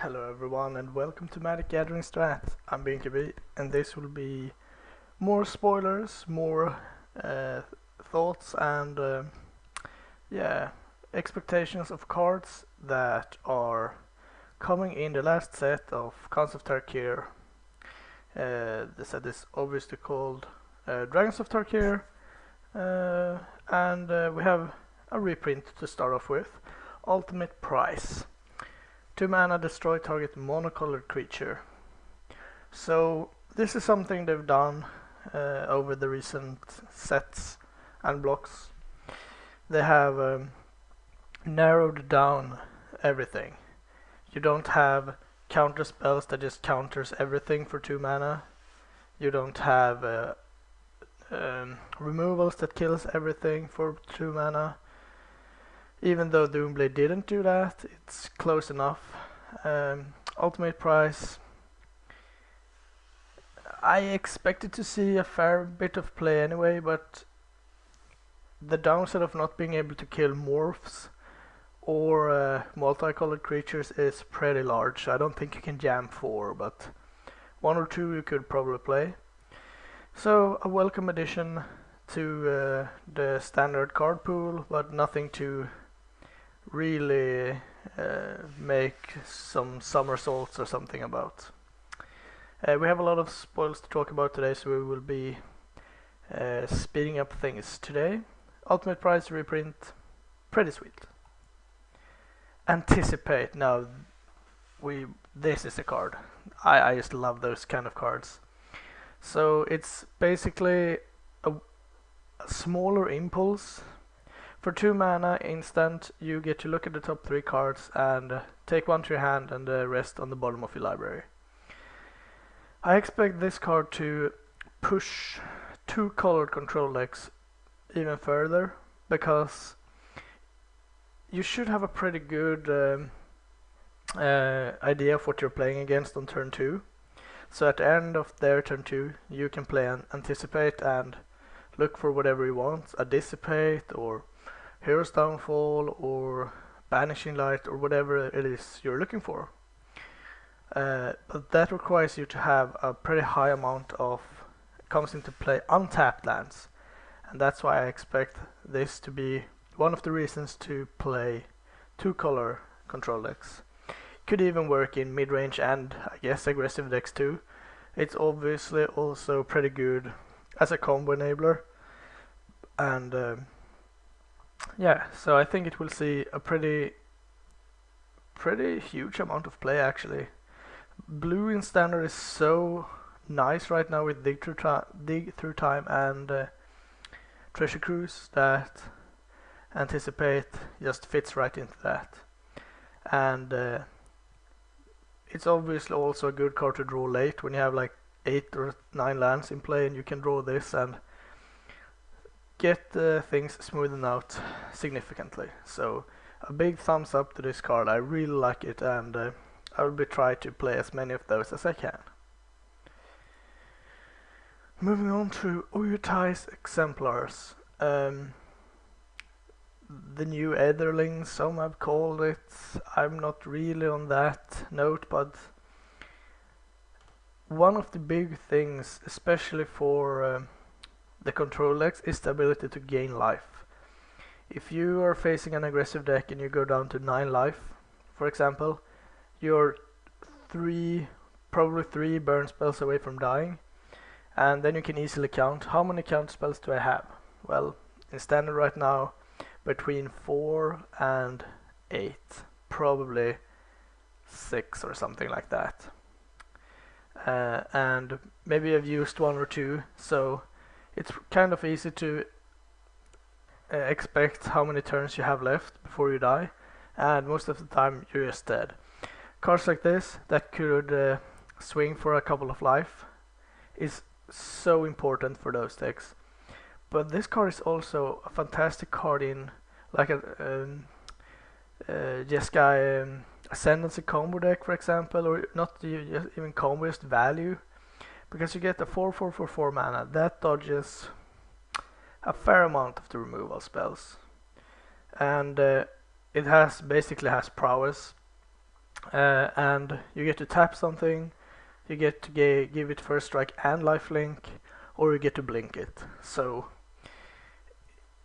Hello everyone and welcome to Magic Gathering Strat. I'm Binkabi and this will be more spoilers, more thoughts and expectations of cards that are coming in the last set of Dragons of Tarkir. The set is obviously called Dragons of Tarkir and we have a reprint to start off with. Ultimate Price. 2 mana, destroy target monocolored creature. So this is something they've done over the recent sets and blocks. They have narrowed down everything. You don't have counter spells that just counters everything for 2 mana. You don't have removals that kills everything for 2 mana. Even though Doomblade didn't do that, it's close enough. Ultimate Price. I expected to see a fair bit of play anyway, but the downside of not being able to kill morphs or multicolored creatures is pretty large. I don't think you can jam 4, but 1 or 2 you could probably play. So a welcome addition to the standard card pool, but nothing to really make some somersaults or something about. We have a lot of spoils to talk about today, so we will be speeding up things today. Ultimate Price reprint, pretty sweet. Anticipate. Now, this is a card. I just love those kind of cards. So it's basically a smaller impulse. For 2 mana instant, you get to look at the top 3 cards and take 1 to your hand and the rest on the bottom of your library. I expect this card to push 2 colored control decks even further, because you should have a pretty good idea of what you're playing against on turn 2. So at the end of their turn 2, you can play an Anticipate and look for whatever you want, a Dissipate or Hero's Downfall or Banishing Light or whatever it is you're looking for. But that requires you to have a pretty high amount of comes into play untapped lands, and that's why I expect this to be one of the reasons to play 2 color control decks. Could even work in mid-range and I guess aggressive decks too. It's obviously also pretty good as a combo enabler, and yeah, so I think it will see a pretty huge amount of play actually. Blue in standard is so nice right now with Dig Through Time and Treasure Cruise that Anticipate just fits right into that. And it's obviously also a good card to draw late when you have like 8 or 9 lands in play, and you can draw this and get things smoothened out significantly. So a big thumbs up to this card. I really like it, and I will be trying to play as many of those as I can. Moving on to Uyutai's Exemplars. The new Etherling, some have called it. I'm not really on that note, but one of the big things, especially for the control decks, is the ability to gain life. If you are facing an aggressive deck and you go down to 9 life, for example, you're probably 3 burn spells away from dying, and then you can easily count how many counter spells do I have. Well, in standard right now, between 4 and 8, probably 6 or something like that. And maybe I've used 1 or 2, so it's kind of easy to expect how many turns you have left before you die, and most of the time you're just dead. Cards like this that could swing for a couple of life is so important for those decks. But this card is also a fantastic card in like a Jeskai Ascendancy combo deck, for example, or not even combo, just value, because you get a 4/4 for 4 mana that dodges a fair amount of the removal spells, and it basically has prowess. and you get to tap something, you get to give it first strike and lifelink, or you get to blink it. So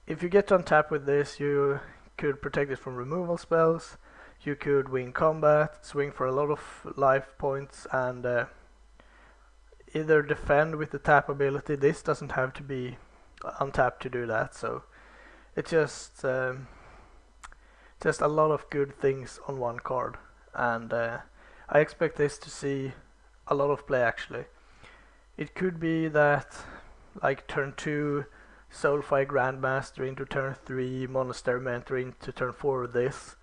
if you get to untap with this, you could protect it from removal spells, you could win combat, swing for a lot of life points, and either defend with the tap ability. This doesn't have to be untapped to do that, so it's just a lot of good things on one card, and I expect this to see a lot of play actually. It could be that like turn 2 Soulfire Grandmaster into turn 3 Monastery Mentor into turn 4 with this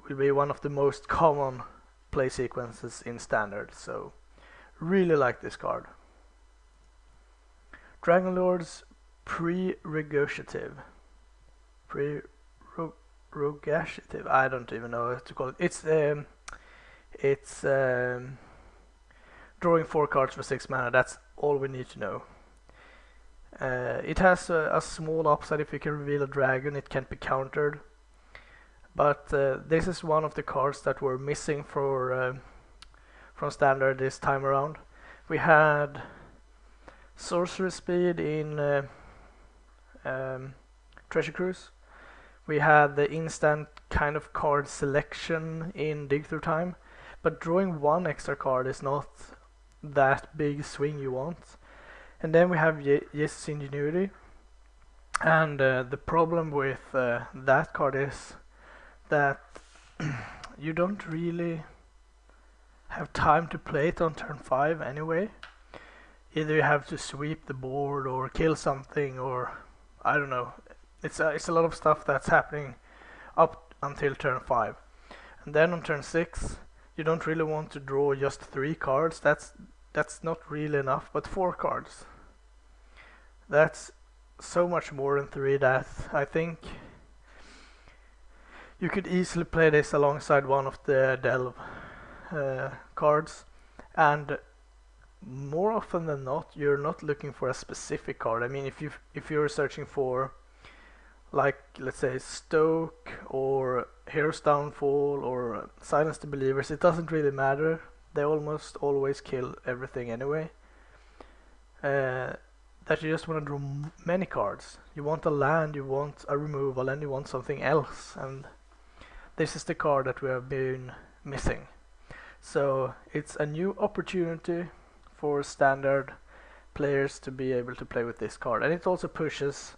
will be one of the most common play sequences in Standard, so really like this card. Dragon Lord's Prerogative. Prerogative. I don't even know what to call it. It's drawing 4 cards for 6 mana. That's all we need to know. It has a small upside. If you can reveal a dragon, it can't be countered. But this is one of the cards that were missing from Standard this time around. We had sorcery speed in Treasure Cruise. We had the instant kind of card selection in Dig Through Time, but drawing 1 extra card is not that big swing you want. And then we have Yes Ingenuity, and the problem with that card is that you don't really have time to play it on turn 5 anyway. Either you have to sweep the board or kill something, or I don't know. It's a lot of stuff that's happening up until turn 5, and then on turn 6 you don't really want to draw just 3 cards. That's not really enough, but 4 cards. That's so much more than 3 that I think you could easily play this alongside one of the Delve cards, and more often than not you're not looking for a specific card. I mean, if you're searching for, like, let's say Stoke or Hero's Downfall or Silence the Believers, it doesn't really matter. They almost always kill everything anyway. That you just want to draw many cards. You want a land, you want a removal, and you want something else, and this is the card that we have been missing. So it's a new opportunity for Standard players to be able to play with this card, and it also pushes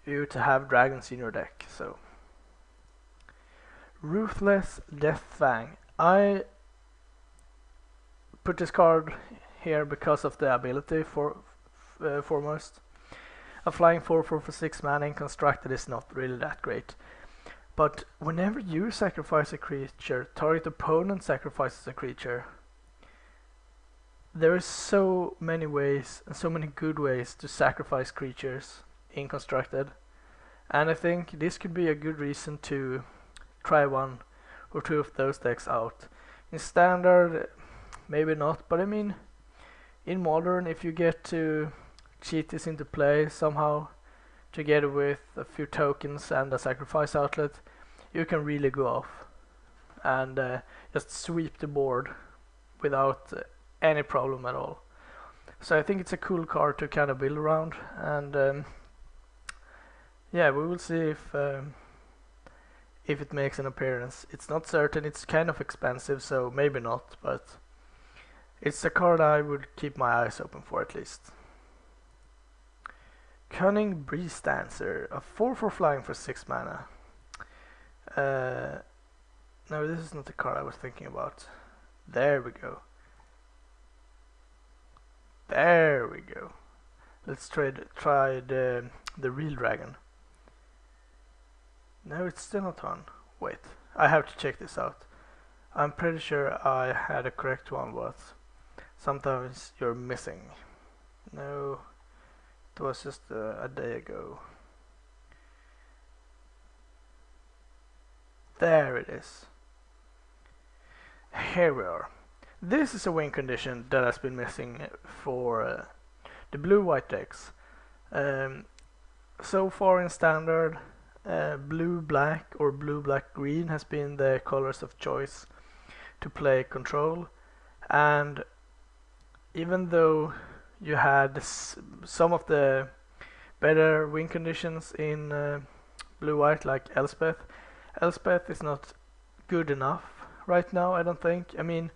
you to have dragons in your deck. So Ruthless Death Fang. I put this card here because of the ability foremost. A flying 4/4 for 6 mana in constructed is not really that great. But whenever you sacrifice a creature, target opponent sacrifices a creature. There are so many ways and so many good ways to sacrifice creatures in constructed, and I think this could be a good reason to try 1 or 2 of those decks out. In Standard, maybe not, but I mean, in Modern, if you get to cheat this into play somehow, together with a few tokens and a sacrifice outlet, you can really go off and just sweep the board without any problem at all. So I think it's a cool card to kind of build around, and yeah, we will see if it makes an appearance. It's not certain. It's kind of expensive, so maybe not, but it's a card I would keep my eyes open for at least. Cunning Breeze Dancer, a 4/4 flying for 6 mana. No, this is not the card I was thinking about. There we go. There we go. Let's try the real dragon. No, it's still not on. Wait, I have to check this out. I'm pretty sure I had a correct one, but sometimes you're missing. No, it was just a day ago. There it is. Here we are. This is a win condition that has been missing for the blue-white decks. So far in Standard, blue-black or blue-black-green has been the colors of choice. to play control, and even though you had some of the better win conditions in blue-white, like Elspeth. Elspeth is not good enough right now, I don't think. I mean,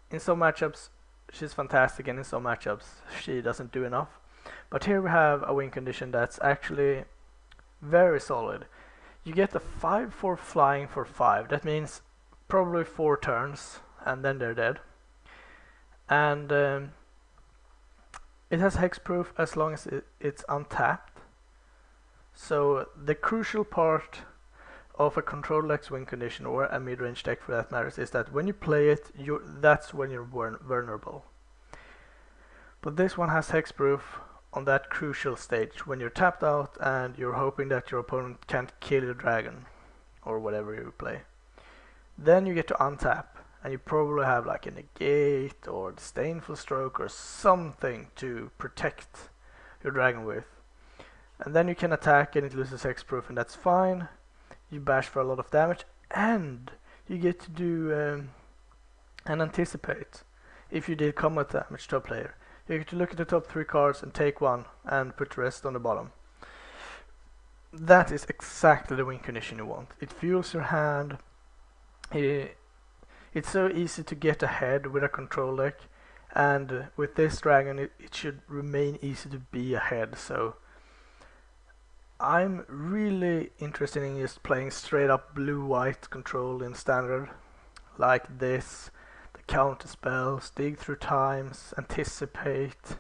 in some matchups she's fantastic, and in some matchups she doesn't do enough. But here we have a win condition that's actually very solid. You get a 5/4 flying for 5. That means probably 4 turns, and then they're dead. And it has hexproof as long as it's untapped. So the crucial part of a control X-wing condition, or a mid-range deck for that matter, is that when you play it, that's when you're vulnerable. But this one has hexproof on that crucial stage, when you're tapped out and you're hoping that your opponent can't kill your dragon, or whatever you play. Then you get to untap, and you probably have like a negate or disdainful stroke or something to protect your dragon with. And then you can attack and it loses hexproof, and that's fine. You bash for a lot of damage, and you get to do an anticipate if you did combat damage to a player. You get to look at the top 3 cards and take one and put the rest on the bottom. That is exactly the win condition you want. It fuels your hand. It's so easy to get ahead with a control deck, and with this dragon it should remain easy to be ahead. So I'm really interested in just playing straight up blue-white control in standard, like this. The counter spells, dig through times, anticipate.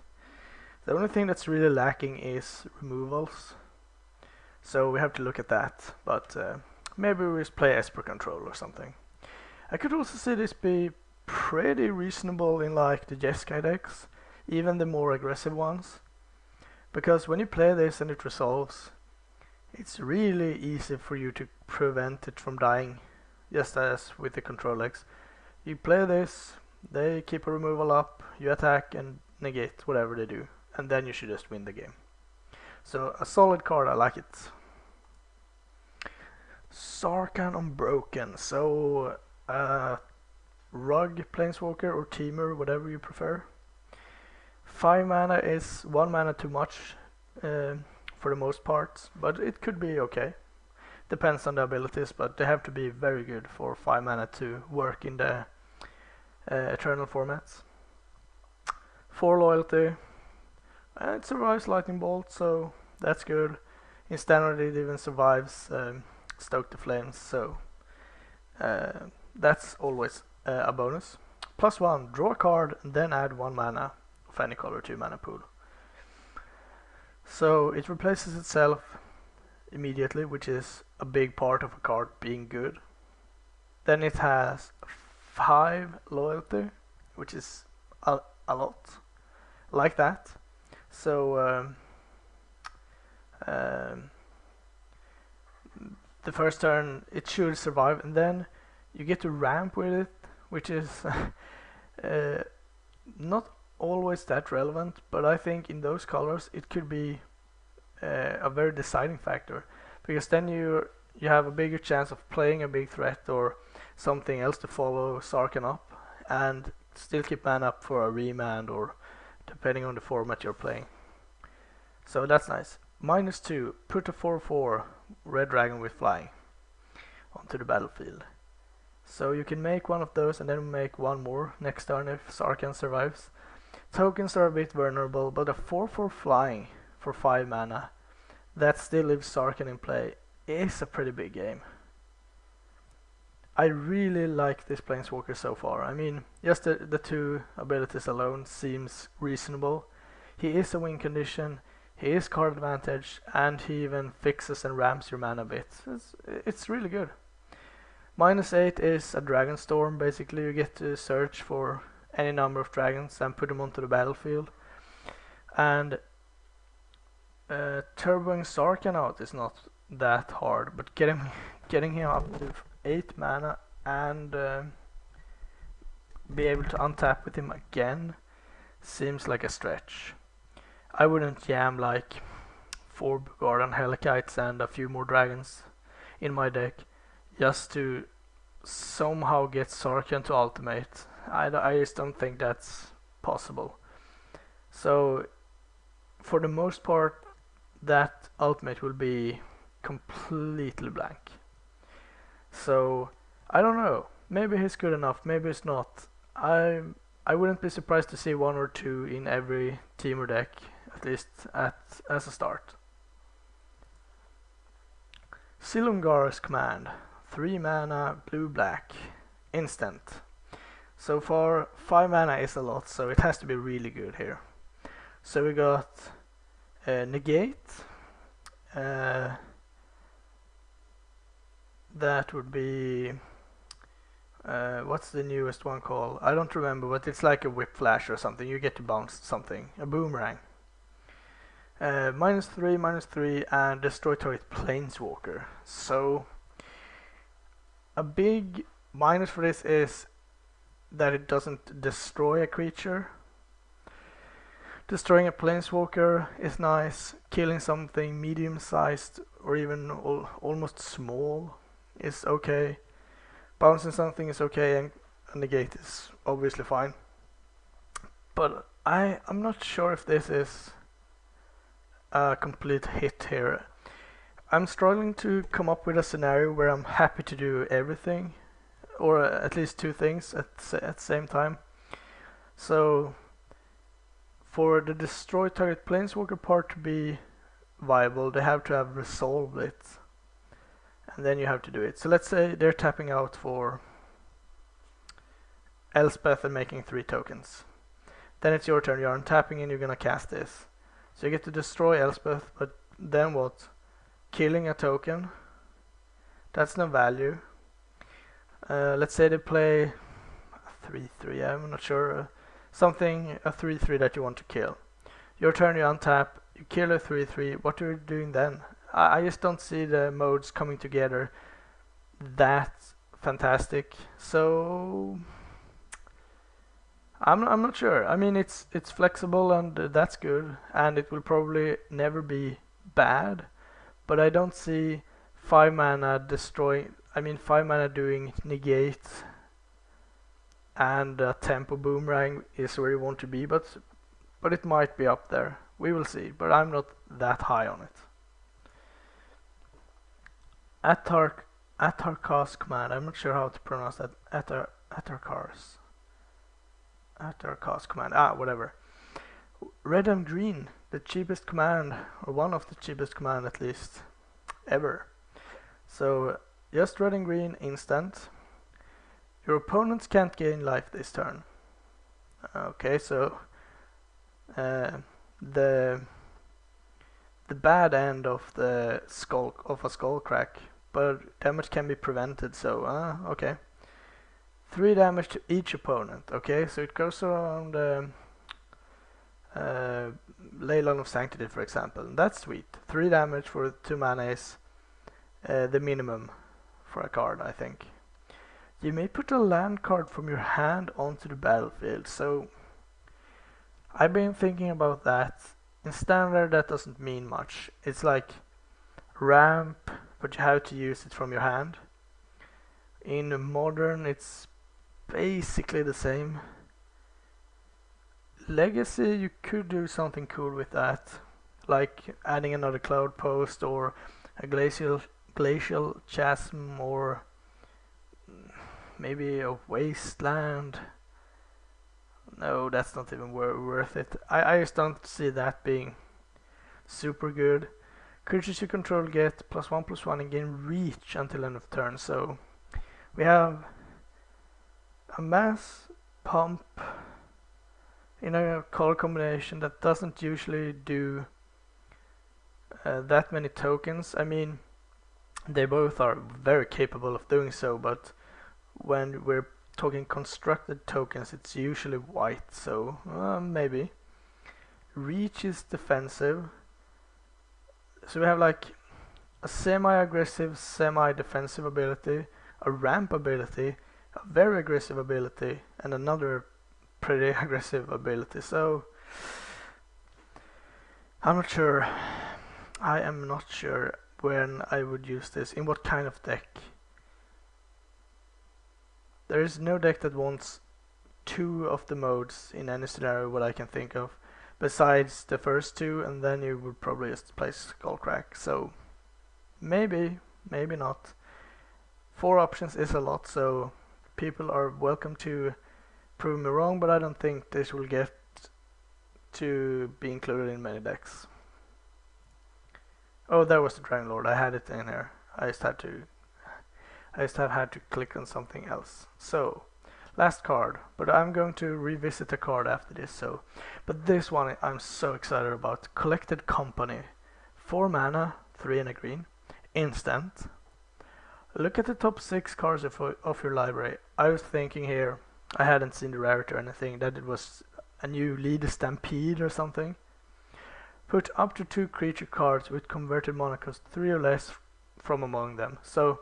The only thing that's really lacking is removals, so we have to look at that. But maybe we just play Esper control or something. I could also see this be pretty reasonable in like the Jeskai decks, even the more aggressive ones, because when you play this and it resolves, it's really easy for you to prevent it from dying, just as with the control decks. You play this, they keep a removal up, you attack and negate whatever they do, and then you should just win the game. So a solid card, I like it. Sarkan Unbroken. So Rug Planeswalker or Teamer, whatever you prefer. 5 mana is 1 mana too much for the most part, but it could be okay. Depends on the abilities, but they have to be very good for 5 mana to work in the Eternal formats. 4 loyalty. It survives Lightning Bolt, so that's good. In standard it even survives Stoke the Flames, so that's always a bonus. +1, draw a card and then add 1 mana of any color to your mana pool. So it replaces itself immediately, which is a big part of a card being good. Then it has 5 loyalty, which is a lot, like that. So the first turn it should survive, and then you get to ramp with it, which is not always that relevant, but I think in those colors it could be a very deciding factor, because then you have a bigger chance of playing a big threat or something else to follow Sarkan up, and still keep mana up for a remand, or depending on the format you're playing. So that's nice. -2, put a 4/4 red dragon with flying onto the battlefield. So you can make one of those and then make one more next turn if Sarkan survives. Tokens are a bit vulnerable, but a 4/4 flying for 5 mana that still leaves Sarkan in play is a pretty big game. I really like this Planeswalker so far. I mean, just the 2 abilities alone seems reasonable. He is a win condition, he is card advantage, and he even fixes and ramps your mana a bit. It's really good. -8 is a Dragon Storm. Basically you get to search for any number of dragons and put them onto the battlefield. And turboing Sarkan out is not that hard, but getting him up to 8 mana and be able to untap with him again seems like a stretch. I wouldn't jam like 4 Garden Helikites and a few more dragons in my deck just to somehow get Sarkan to ultimate. I just don't think that's possible. So for the most part, that ultimate will be completely blank. So I don't know. Maybe he's good enough. Maybe he's not. I wouldn't be surprised to see 1 or 2 in every team or deck, at least as a start. Silumgar's command, 3 mana, blue black, instant. So far 5 mana is a lot, so it has to be really good here. So we got negate. That would be what's the newest one called? I don't remember, but it's like a whip flash or something. You get to bounce something, a boomerang. -3, and destroy target planeswalker. So a big minus for this is that it doesn't destroy a creature. Destroying a planeswalker is nice. Killing something medium-sized or even almost small is okay. Bouncing something is okay, and a negate is obviously fine. But I'm not sure if this is a complete hit here. I'm struggling to come up with a scenario where I'm happy to do everything, or at least 2 things at the same time. So for the destroy target planeswalker part to be viable, they have to have resolved it, and then you have to do it. So let's say they're tapping out for Elspeth and making 3 tokens. Then it's your turn, you're untapping and you're gonna cast this. So you get to destroy Elspeth, but then what? Killing a token. That's no value. Let's say they play a 3/3, I'm not sure. A 3/3 that you want to kill. Your turn, you untap, you kill a 3/3. What are you doing then? I just don't see the modes coming together that fantastic. So I'm not sure. I mean, it's flexible and that's good, and it will probably never be bad. But I don't see 5 mana destroying. I mean, 5 mana doing negate and tempo boomerang is where you want to be, but it might be up there. We will see, but I'm not that high on it. Tarkar's command. I'm not sure how to pronounce that. Tarkar's command. Whatever. Red and green, the cheapest command, or one of the cheapest command at least ever. So just red and green, instant. Your opponents can't gain life this turn. Okay, so the bad end of the skull crack, but damage can be prevented. So okay, 3 damage to each opponent. Okay, so it goes around Leyline of Sanctity, for example. That's sweet. 3 damage for 2 mana is the minimum for a card, I think. You may put a land card from your hand onto the battlefield. So I've been thinking about that. In standard, that doesn't mean much. It's like ramp, but you have to use it from your hand. In modern, it's basically the same. Legacy, you could do something cool with that, like adding another cloud post or a glacial chasm, or maybe a wasteland. No, that's not even worth it. I just don't see that being super good. Creatures you control get +1/+1 and gain reach until end of turn. So we have a mass pump in a color combination that doesn't usually do that many tokens. I mean, they both are very capable of doing so, but when we're talking constructed tokens, it's usually white, so maybe. Reach is defensive, so we have like a semi-aggressive, semi-defensive ability, a ramp ability, a very aggressive ability, and another pretty aggressive ability. So I'm not sure. I am not sure when I would use this, in what kind of deck. There is no deck that wants 2 of the modes in any scenario what I can think of, besides the first 2, and then you would probably just play Skullcrack. So maybe, maybe not. 4 options is a lot, so people are welcome to prove me wrong, but I don't think this will get to be included in many decks. Oh, there was the Dragon Lord. I had it in here. I just had to click on something else. So, last card, but I'm going to revisit the card after this. So, but this one I'm so excited about. Collected Company, 4 mana, 3 and a green, instant. Look at the top 6 cards of your library. I was thinking here, I hadn't seen the rarity or anything, that it was a new Lead Stampede or something. Put up to 2 creature cards with converted mana cost 3 or less from among them. So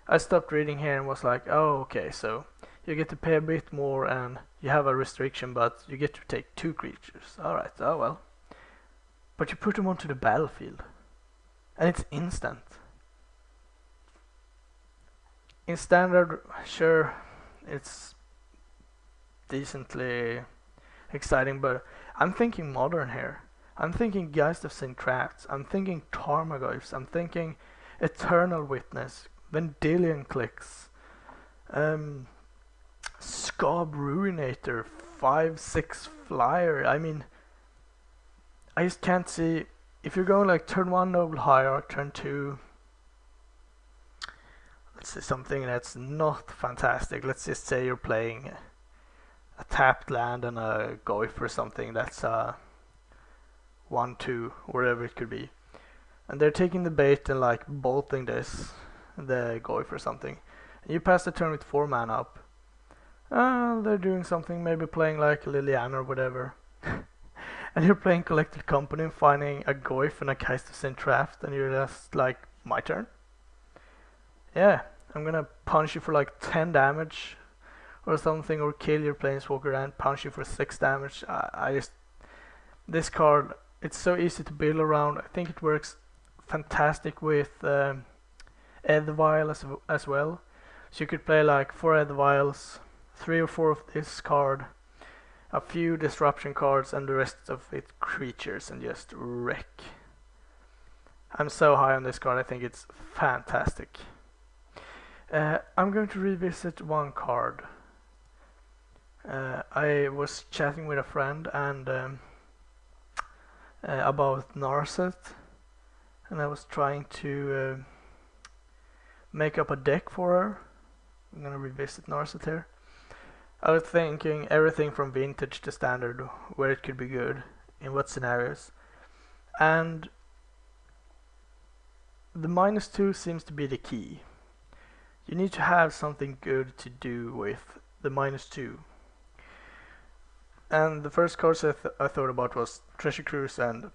I stopped reading here and was like, oh okay, so you get to pay a bit more and you have a restriction, but you get to take 2 creatures. Alright, oh well. But you put them onto the battlefield. And it's instant. In standard, sure, it's decently exciting, but I'm thinking modern here. I'm thinking Geist of St. Crafts, I'm thinking Tarmogoyfs, I'm thinking Eternal Witness, Vendilion Clicks, Scab Ruinator, 5/6 flyer. I mean, I just can't see, if you're going like turn 1 Noble Hierarch, turn 2, let's say something that's not fantastic, let's just say you're playing a tapped land and a Goyf or something that's 1/2, whatever it could be, and they're taking the bait and like bolting this, the Goyf or something, and you pass the turn with 4 mana up. They're doing something, maybe playing like Liliana or whatever, and you're playing Collected Company and finding a Goyf and a Geist of St. Traft, and you're just like, my turn? Yeah, I'm gonna punch you for like 10 damage or something, or kill your Planeswalker and punch you for 6 damage. This card, it's so easy to build around. I think it works fantastic with Edvile as well. So you could play like 4 Edviles, 3 or 4 of this card, a few disruption cards, and the rest of it creatures, and just wreck. I'm so high on this card, I think it's fantastic. I'm going to revisit one card. I was chatting with a friend and about Narset, and I was trying to make up a deck for her. I'm gonna revisit Narset here. I was thinking everything from vintage to standard, where it could be good, in what scenarios, and the -2 seems to be the key. You need to have something good to do with the -2. And the first cards I thought about was Treasure Cruise and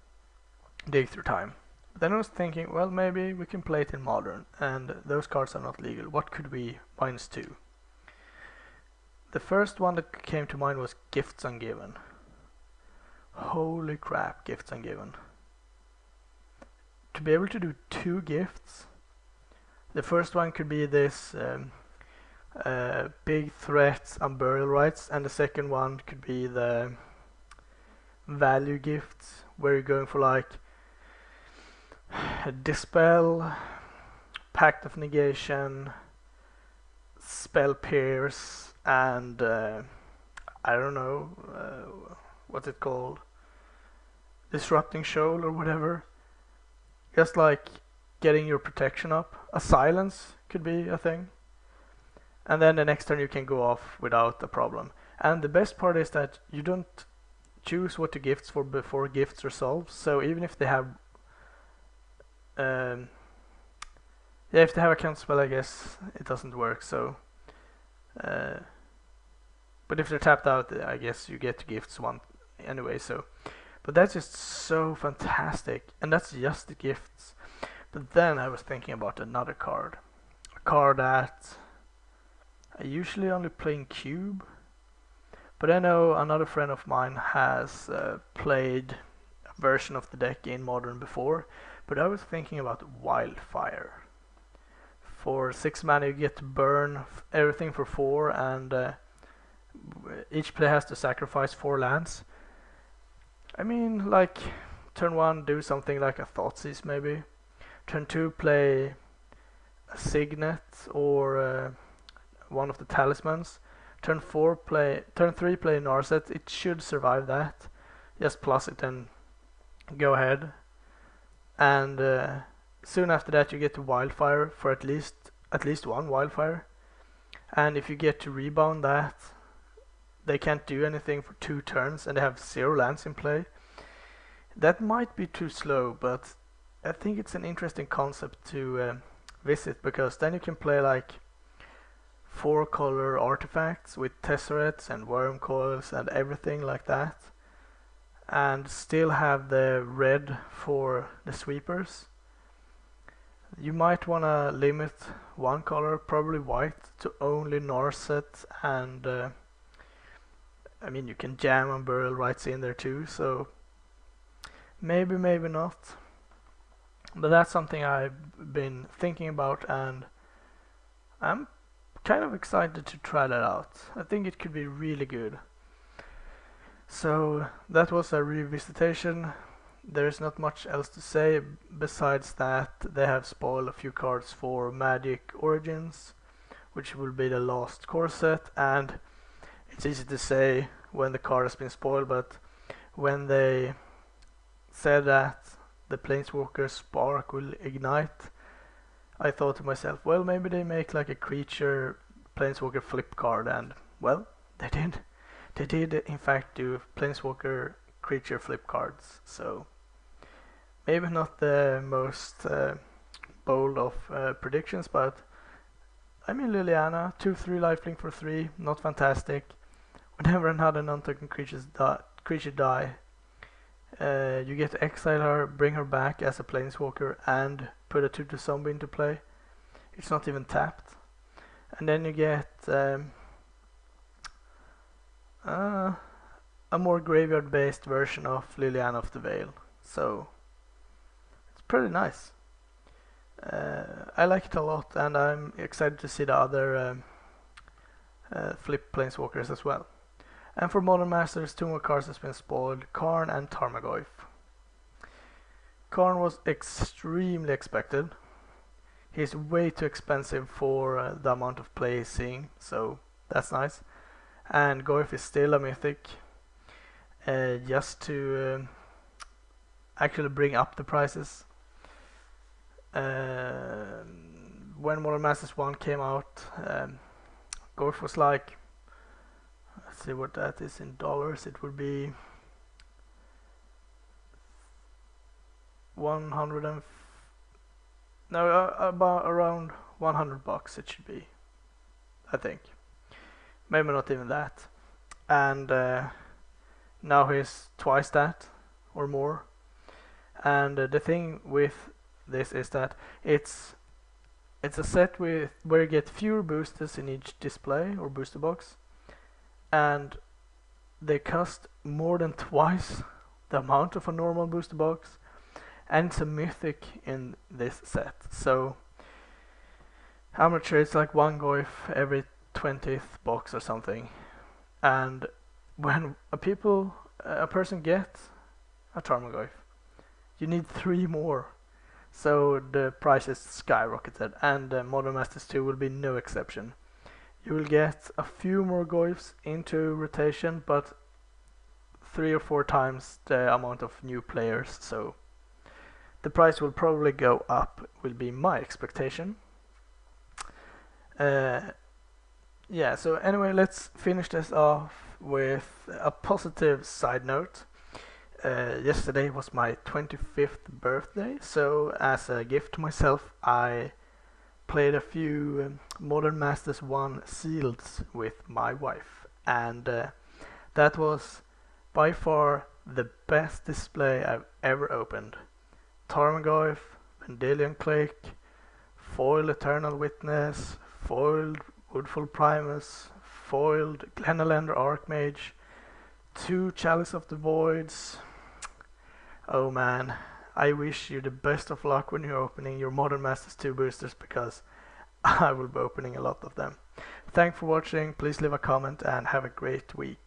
Dig Through Time. But then I was thinking, well, maybe we can play it in Modern, and those cards are not legal. What could be -2? The first one that came to mind was Gifts Ungiven. Holy crap, Gifts Ungiven. To be able to do 2 gifts, the first one could be this Big Threats and Burial Rights, and the second one could be the value gifts, where you're going for like Dispel, Pact of Negation, Spell Pierce, and I don't know what's it called, Disrupting Shoal or whatever. Just like getting your protection up. A Silence could be a thing. And then the next turn you can go off without a problem. And the best part is that you don't choose what to gifts for before gifts resolve. So even if they have if they have a counter spell, I guess it doesn't work. So but if they're tapped out, I guess you get gifts one anyway. So but that's just so fantastic, and that's just the gifts. But then I was thinking about another card, a card that I usually only play in Cube, but I know another friend of mine has played a version of the deck in Modern before. But I was thinking about Wildfire. For 6 mana you get to burn everything for 4, and each player has to sacrifice 4 lands. I mean, like, turn 1 do something like a Thoughtseize maybe. Turn 2 play a Signet or one of the talismans. Turn 3 play Narset. It should survive that. Just plus it and go ahead. And soon after that you get to Wildfire for at least one Wildfire. And if you get to rebound that, they can't do anything for 2 turns and they have 0 lands in play. That might be too slow, but I think it's an interesting concept to visit, because then you can play like 4 color artifacts with tesserets and worm coils and everything like that, and still have the red for the sweepers. You might want to limit one color, probably white, to only Narset, and I mean, you can jam and Burial Rites in there too, so maybe not. But that's something I've been thinking about, and I'm kind of excited to try that out. I think it could be really good. So that was a revisitation. There's not much else to say besides that they have spoiled a few cards for Magic Origins, which will be the last core set, and it's easy to say when the card has been spoiled, but when they said that the Planeswalker Spark will ignite, I thought to myself, well, maybe they make like a creature Planeswalker flip card, and well, they did. They did in fact do Planeswalker creature flip cards, so maybe not the most bold of predictions, but I mean, Liliana, 2/3 lifelink for 3, not fantastic. Whenever another non-token creature die, you get to exile her, bring her back as a Planeswalker, and put a 2/2 zombie into play. It's not even tapped. And then you get a more graveyard-based version of Liliana of the Veil. So it's pretty nice. I like it a lot, and I'm excited to see the other flip Planeswalkers as well. And for Modern Masters, 2 more cards has been spoiled, Karn and Tarmogoyf. Karn was extremely expected. He's way too expensive for the amount of play he's seeing, so that's nice. And Goyf is still a mythic, just to actually bring up the prices. When Modern Masters 1 came out, Goyf was like, let's see what that is in dollars, it would be 100 about around $100 it should be, I think. Maybe not even that. And now he's twice that or more. And the thing with this is that it's a set with where you get fewer boosters in each display or booster box, and they cost more than twice the amount of a normal booster box, and it's a mythic in this set. So I'm not sure, it's like 1 Goyf every 20th box or something, and when a person gets a Tarmogoyf, you need 3 more, so the price is skyrocketed, and Modern Masters 2 will be no exception. You will get a few more Goyfs into rotation, but 3 or 4 times the amount of new players, so the price will probably go up, will be my expectation. Yeah, so anyway, let's finish this off with a positive side note. Yesterday was my 25th birthday, so as a gift to myself, I played a few Modern Masters 1 seals with my wife, and that was by far the best display I've ever opened. Tarmogoyf, Vendilion Click, foiled Eternal Witness, foiled Woodfall Primus, foiled Glenelender Archmage, 2 Chalice of the Voids. Oh man, I wish you the best of luck when you're opening your Modern Masters 2 boosters, because I will be opening a lot of them. Thanks for watching, please leave a comment and have a great week.